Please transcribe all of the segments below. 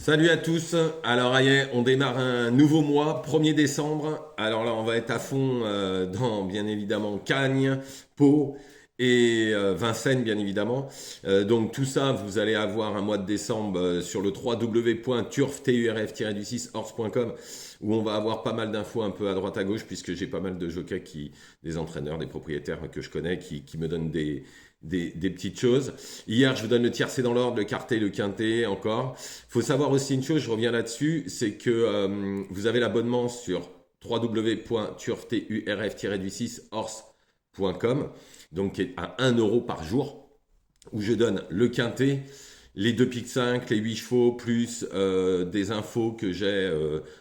Salut à tous. Alors, allez, on démarre un nouveau mois, 1er décembre. Alors là, on va être à fond dans, bien évidemment, Cagnes, Pau et Vincennes, bien évidemment. Donc tout ça, vous allez avoir un mois de décembre sur le www.turf-horse.com où on va avoir pas mal d'infos un peu à droite à gauche puisque j'ai pas mal de jockeys des entraîneurs, des propriétaires que je connais qui me donnent des petites choses. Hier, je vous donne le tiercé dans l'ordre, le quartet, le quintet encore. Faut savoir aussi une chose, je reviens là-dessus, c'est que vous avez l'abonnement sur www.turf-horse.com, donc qui est à 1 € par jour, où je donne le quintet, les 2 piques 5, les 8 chevaux, plus des infos que j'ai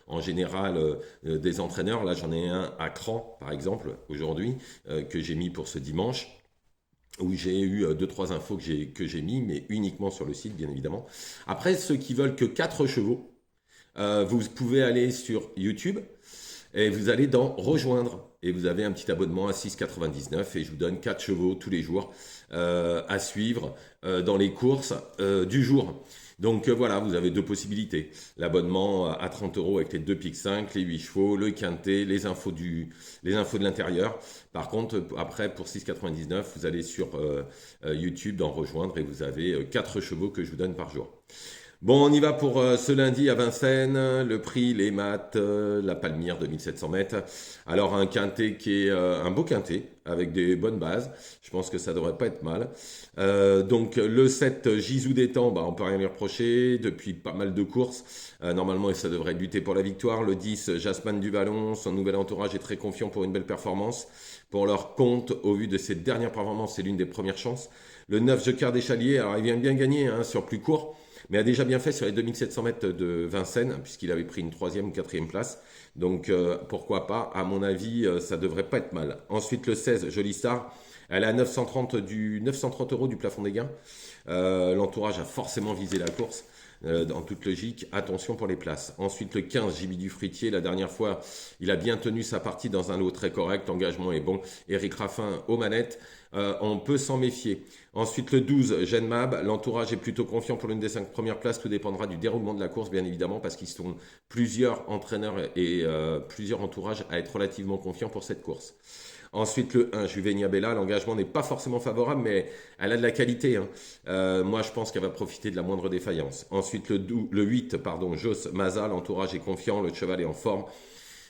en général des entraîneurs. Là, j'en ai un à Cran, par exemple, aujourd'hui, que j'ai mis pour ce dimanche où j'ai eu deux trois infos que j'ai mis, mais uniquement sur le site, bien évidemment. Après, ceux qui veulent que 4 chevaux, vous pouvez aller sur YouTube et vous allez dans Rejoindre. Et vous avez un petit abonnement à 6,99 et je vous donne 4 chevaux tous les jours à suivre dans les courses du jour. Donc voilà, vous avez deux possibilités. L'abonnement à 30 € avec les 2 piques 5, les 8 chevaux, le quintet, les infos de l'intérieur. Par contre, après, pour 6,99, vous allez sur YouTube dans Rejoindre et vous avez 4 chevaux que je vous donne par jour. Bon, on y va pour ce lundi à Vincennes. Le prix, les maths, la Palmyre, 2700 mètres. Alors, un quintet qui est un beau quintet, avec des bonnes bases. Je pense que ça devrait pas être mal. Donc, le 7, Gisou d'étang, on peut rien lui reprocher. Depuis pas mal de courses. Normalement, ça devrait lutter pour la victoire. Le 10, Jasmine du Vallon. Son nouvel entourage est très confiant pour une belle performance. Pour leur compte, au vu de ses dernières performances, c'est l'une des premières chances. Le 9, Joker des Chaliers. Alors, il vient bien gagner sur plus court, mais a déjà bien fait sur les 2700 mètres de Vincennes, puisqu'il avait pris une 3e ou 4e place. Donc pourquoi pas, à mon avis, ça devrait pas être mal. Ensuite, le 16, Jolie Star, elle est à 930 € du plafond des gains. L'entourage a forcément visé la course. En toute logique, attention pour les places. Ensuite, le 15, Jibi du Fruitier. La dernière fois, il a bien tenu sa partie dans un lot très correct. L'engagement est bon. Éric Raffin aux manettes. On peut s'en méfier. Ensuite, le 12, Jeanne Mab. L'entourage est plutôt confiant pour l'une des 5 premières places. Tout dépendra du déroulement de la course, bien évidemment, parce qu'ils sont plusieurs entraîneurs et plusieurs entourages à être relativement confiants pour cette course. Ensuite, le 1, Juvenia Bella, l'engagement n'est pas forcément favorable, mais elle a de la qualité. Moi, je pense qu'elle va profiter de la moindre défaillance. Ensuite, le 8, Jos Maza, l'entourage est confiant, le cheval est en forme.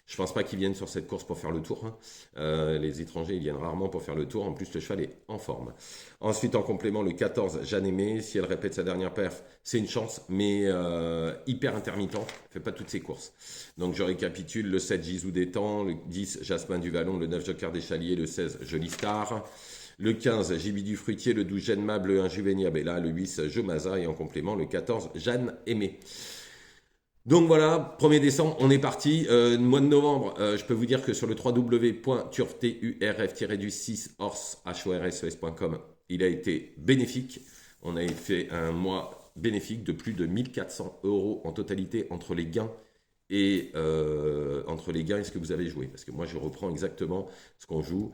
Je pense pas qu'ils viennent sur cette course pour faire le tour. Les étrangers, ils viennent rarement pour faire le tour. En plus, le cheval est en forme. Ensuite, en complément, le 14, Jeanne Aimée. Si elle répète sa dernière perf, c'est une chance, mais hyper intermittent. Elle fait pas toutes ses courses. Donc, je récapitule. Le 7, Gisou d'étang. Le 10, Jasmin du Vallon. Le 9, Joker des Chaliers. Le 16, Jolie Star. Le 15, Jibi du Fruitier. Le 12, Jeanne Mab. Le 1, Juvenia Bella. Le 8, Jomaza. Et en complément, le 14, Jeanne Aimée. Donc voilà, 1er décembre, on est parti. Mois de novembre, je peux vous dire que sur le www.turf-6horse.com, il a été bénéfique. On a fait un mois bénéfique de plus de 1 400 € en totalité entre les gains et ce que vous avez joué. Parce que moi, je reprends exactement ce qu'on joue.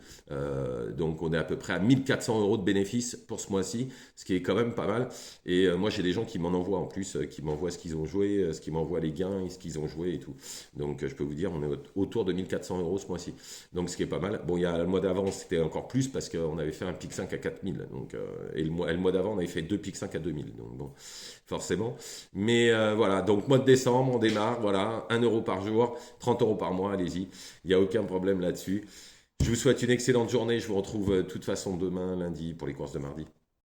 Donc, on est à peu près à 1 400 € de bénéfices pour ce mois-ci, ce qui est quand même pas mal. Et moi, j'ai des gens qui m'en envoient en plus, qui m'envoient ce qu'ils ont joué, ce qui m'envoient les gains et ce qu'ils ont joué et tout. Donc, je peux vous dire, on est autour de 1 400 € ce mois-ci. Donc, ce qui est pas mal. Bon, il y a le mois d'avant, c'était encore plus parce qu'on avait fait un pic 5 à 4000. Donc, et le mois d'avant, on avait fait 2 pics 5 à 2000. Donc, bon, forcément. Mais voilà, donc mois de décembre, on démarre, voilà. 1 € par jour, 30 € par mois, allez-y. Il n'y a aucun problème là-dessus. Je vous souhaite une excellente journée. Je vous retrouve de toute façon demain, lundi, pour les courses de mardi.